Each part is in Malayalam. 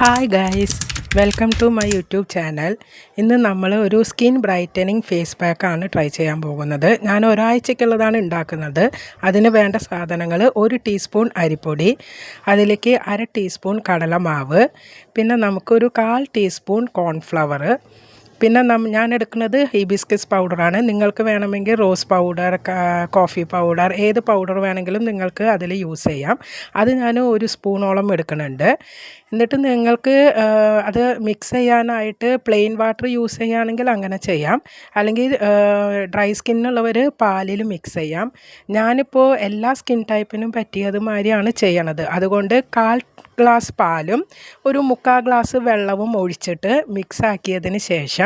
Hi guys, welcome to my YouTube channel. ഇന്ന് നമ്മൾ ഒരു സ്കിൻ ബ്രൈറ്റനിങ് ഫേസ് പാക്കാണ് ട്രൈ ചെയ്യാൻ പോകുന്നത്. ഞാൻ ഒരാഴ്ചയ്ക്കുള്ളതാണ് ഉണ്ടാക്കുന്നത്. അതിന് വേണ്ട സാധനങ്ങൾ: 1 ടീസ്പൂൺ അരിപ്പൊടി, അതിലേക്ക് 1/2 ടീസ്പൂൺ കടലമാവ്, പിന്നെ നമുക്കൊരു 1/4 ടീസ്പൂൺ കോൺഫ്ലവർ, പിന്നെ ഞാൻ എടുക്കുന്നത് ഹിബിസ്കസ് പൗഡറാണ്. നിങ്ങൾക്ക് വേണമെങ്കിൽ റോസ് പൗഡർ, കോഫി പൗഡർ, ഏത് പൗഡർ വേണമെങ്കിലും നിങ്ങൾക്ക് അതിൽ യൂസ് ചെയ്യാം. അത് ഞാൻ 1 സ്പൂണോളം എടുക്കുന്നുണ്ട്. എന്നിട്ട് നിങ്ങൾക്ക് അത് മിക്സ് ചെയ്യാനായിട്ട് പ്ലെയിൻ വാട്ടർ യൂസ് ചെയ്യുകയാണെങ്കിൽ അങ്ങനെ ചെയ്യാം. അല്ലെങ്കിൽ ഡ്രൈ സ്കിന്നുള്ളവർ പാലിൽ മിക്സ് ചെയ്യാം. ഞാനിപ്പോൾ എല്ലാ സ്കിൻ ടൈപ്പിനും പറ്റിയതുമാതിരിയാണ് ചെയ്യണത്. അതുകൊണ്ട് 1/4 ഗ്ലാസ് പാലും 1/4 ഗ്ലാസ് വെള്ളവും ഒഴിച്ചിട്ട് മിക്സ് ആക്കിയതിന് ശേഷം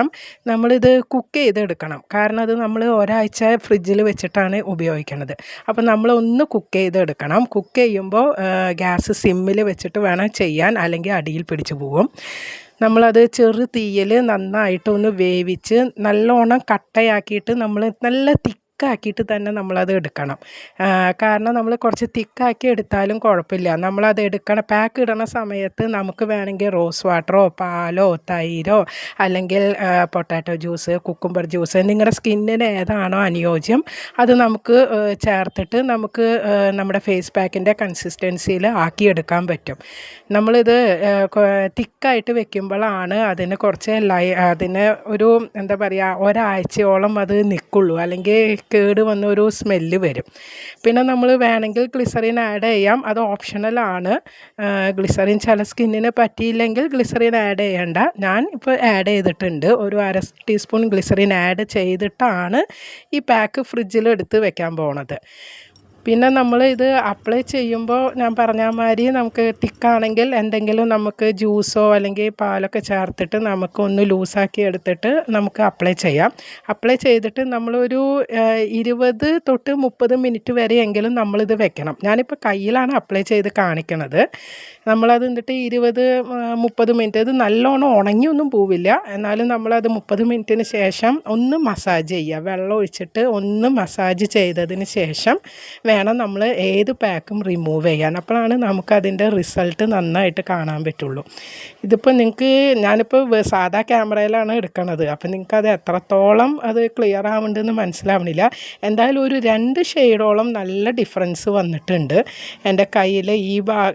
നമ്മളിത് കുക്ക് ചെയ്തെടുക്കണം. കാരണം അത് നമ്മൾ ഒരാഴ്ച ഫ്രിഡ്ജിൽ വെച്ചിട്ടാണ് ഉപയോഗിക്കുന്നത്. അപ്പോൾ നമ്മളൊന്ന് കുക്ക് ചെയ്തെടുക്കണം. കുക്ക് ചെയ്യുമ്പോൾ ഗ്യാസ് സിമ്മിൽ വെച്ചിട്ട് വേണം ചെയ്യാൻ, അല്ലെങ്കിൽ അടിയിൽ പിടിച്ചു പോകും. നമ്മളത് ചെറു തീയിൽ നന്നായിട്ടൊന്ന് വേവിച്ച് നല്ലോണം കട്ടയാക്കിയിട്ട് നമ്മൾ നല്ല തിക്കാക്കിയിട്ട് തന്നെ നമ്മളത് എടുക്കണം. കാരണം നമ്മൾ കുറച്ച് തിക്കാക്കി എടുത്താലും കുഴപ്പമില്ല. നമ്മളത് പാക്ക് ഇടണ സമയത്ത് നമുക്ക് വേണമെങ്കിൽ റോസ് വാട്ടറോ പാലോ തൈരോ അല്ലെങ്കിൽ പൊട്ടാറ്റോ ജ്യൂസ്, കുക്കുംബർ ജ്യൂസ്, നിങ്ങളുടെ സ്കിന്നിന് ഏതാണോ അനുയോജ്യം അത് നമുക്ക് ചേർത്തിട്ട് നമുക്ക് നമ്മുടെ ഫേസ് പാക്കിൻ്റെ കൺസിസ്റ്റൻസിയിൽ ആക്കിയെടുക്കാൻ പറ്റും. നമ്മളിത് തിക്കായിട്ട് വെക്കുമ്പോഴാണ് അതിന് കുറച്ച് അതിന് ഒരു എന്താ പറയുക, ഒരാഴ്ചയോളം അത് നിൽക്കുള്ളൂ, അല്ലെങ്കിൽ കേട് വന്ന ഒരു സ്മെല്ല് വരും. പിന്നെ നമ്മൾ വേണമെങ്കിൽ ഗ്ലിസറിൻ ആഡ് ചെയ്യാം, അത് ഓപ്ഷണലാണ്. ഗ്ലിസറിൻ ചില സ്കിന്നിന് പറ്റിയില്ലെങ്കിൽ ഗ്ലിസറിൻ ആഡ് ചെയ്യേണ്ട. ഞാൻ ഇപ്പോൾ ആഡ് ചെയ്തിട്ടുണ്ട്. ഒരു 1/2 ടീസ്പൂൺ ഗ്ലിസറിൻ ആഡ് ചെയ്തിട്ടാണ് ഈ പാക്ക് ഫ്രിഡ്ജിൽ എടുത്ത് വെക്കാൻ പോണത്. പിന്നെ നമ്മൾ ഇത് അപ്ലൈ ചെയ്യുമ്പോൾ ഞാൻ പറഞ്ഞ മാതിരി നമുക്ക് തിക്കാണെങ്കിൽ എന്തെങ്കിലും നമുക്ക് ജ്യൂസോ അല്ലെങ്കിൽ പാലൊക്കെ ചേർത്തിട്ട് നമുക്കൊന്ന് ലൂസാക്കി എടുത്തിട്ട് നമുക്ക് അപ്ലൈ ചെയ്യാം. അപ്ലൈ ചെയ്തിട്ട് നമ്മളൊരു 20 തൊട്ട് 30 മിനിറ്റ് വരെയെങ്കിലും നമ്മളിത് വെക്കണം. ഞാനിപ്പോൾ കയ്യിലാണ് അപ്ലൈ ചെയ്ത് കാണിക്കണത്. നമ്മളത് എന്നിട്ട് 20-30 മിനിറ്റ്, ഇത് നല്ലോണം ഉണങ്ങിയൊന്നും പോവില്ല, എന്നാലും നമ്മളത് 30 മിനിറ്റിന് ശേഷം ഒന്ന് മസാജ് ചെയ്യുക. വെള്ളം ഒഴിച്ചിട്ട് ഒന്ന് മസാജ് ചെയ്തതിന് ശേഷം വേണം നമ്മൾ ഏത് പാക്കും റിമൂവ് ചെയ്യാൻ. അപ്പോഴാണ് നമുക്കതിൻ്റെ റിസൾട്ട് നന്നായിട്ട് കാണാൻ പറ്റുള്ളൂ. ഇതിപ്പോൾ ഞാനിപ്പോൾ സാധാ ക്യാമറയിലാണ് എടുക്കണത്, അപ്പോൾ നിങ്ങൾക്കത് എത്രത്തോളം അത് ക്ലിയർ ആവുന്നുണ്ടെന്ന് മനസ്സിലാവണില്ല. എന്തായാലും ഒരു 2 ഷെയ്ഡോളം നല്ല ഡിഫറൻസ് വന്നിട്ടുണ്ട്. എൻ്റെ കയ്യിൽ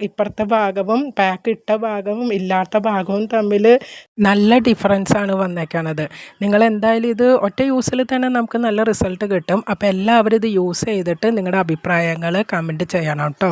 ഇപ്പുറത്തെ ഭാഗവും പാക്ക് ഇട്ട ഭാഗവും ഇല്ലാത്ത ഭാഗവും തമ്മിൽ നല്ല ഡിഫറൻസാണ് വന്നേക്കണത്. നിങ്ങൾ എന്തായാലും ഇത് ഒറ്റ യൂസിൽ തന്നെ നമുക്ക് നല്ല റിസൾട്ട് കിട്ടും. അപ്പോൾ എല്ലാവരും ഇത് യൂസ് ചെയ്തിട്ട് നിങ്ങളുടെ അഭിപ്രായങ്ങൾ കമൻറ്റ് ചെയ്യണം കേട്ടോ.